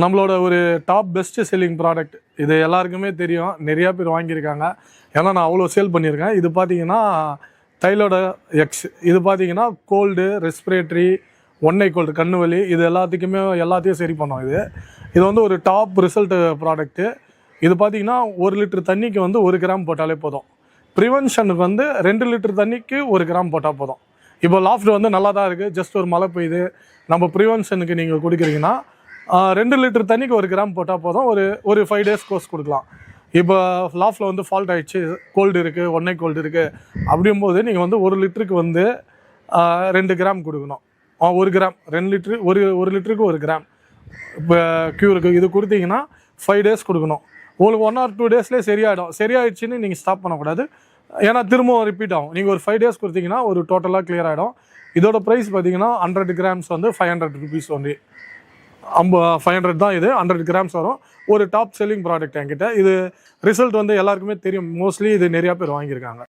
நம்மளோட ஒரு top best selling product இது எல்லாருக்குமே தெரியும், நிறையா பேர் வாங்கியிருக்காங்க. ஏன்னா நான் அவ்வளோ சேல் பண்ணியிருக்கேன். இது பார்த்தீங்கன்னா தைலோட எக்ஸ். இது பார்த்தீங்கன்னா கோல்டு, ரெஸ்பிரேட்டரி, ஒன்னை கோல்டு, கண்ணு வலி, இது எல்லாத்தையும் சரி பண்ணோம். இது வந்து ஒரு டாப் ரிசல்ட் ப்ராடக்ட்டு. இது பார்த்தீங்கன்னா 1 லிட்டர் தண்ணிக்கு வந்து 1 கிராம் போட்டாலே போதும். ப்ரிவென்ஷனுக்கு வந்து 2 லிட்டர் தண்ணிக்கு 1 கிராம் போட்டால் போதும். இப்போ லாஃப்ட் வந்து நல்லா தான் இருக்குது. ஜஸ்ட் ஒரு மழை பெய்யுது, நம்ம ப்ரிவென்ஷனுக்கு நீங்கள் கொடுக்குறீங்கன்னா 2 லிட்டர் தண்ணிக்கு 1 கிராம் போட்டால் போதும். ஒரு 5 டேஸ் கோர்ஸ் கொடுக்கலாம். இப்போ லாஃப்டில் வந்து ஃபால்ட் ஆகிடுச்சு, கோல்டு இருக்குது, ஒன்னை கோல்டு இருக்குது, அப்படிங்கும்போது நீங்கள் வந்து 1 லிட்டருக்கு வந்து 2 கிராம் கொடுக்கணும். 1 கிராம் 2 லிட்ரு, ஒரு லிட்டருக்கு 1 கிராம் இப்போ க்யூருக்கு இது கொடுத்தீங்கன்னா 5 டேஸ் கொடுக்கணும். உங்களுக்கு 1 or 2 டேஸ்லேயே சரியாயிடும். சரியாயிடுச்சுன்னு நீங்கள் ஸ்டாப் பண்ணக்கூடாது, ஏன்னா திரும்பவும் ரிப்பீட் ஆகும். நீங்கள் ஒரு 5 டேஸ் கொடுத்தீங்கன்னா ஒரு டோட்டலாக கிளியர் ஆகிடும். இதோட ப்ரைஸ் பார்த்தீங்கன்னா 100 கிராம்ஸ் வந்து 500 rupees ஒன்லி. 500 தான் இது. 100 கிராம்ஸ் வரும். ஒரு டாப் செல்லிங் ப்ராடக்ட் என்கிட்ட. இது ரிசல்ட் வந்து எல்லாருக்குமே தெரியும். மோஸ்ட்லி இது நிறையா பேர் வாங்கியிருக்காங்க.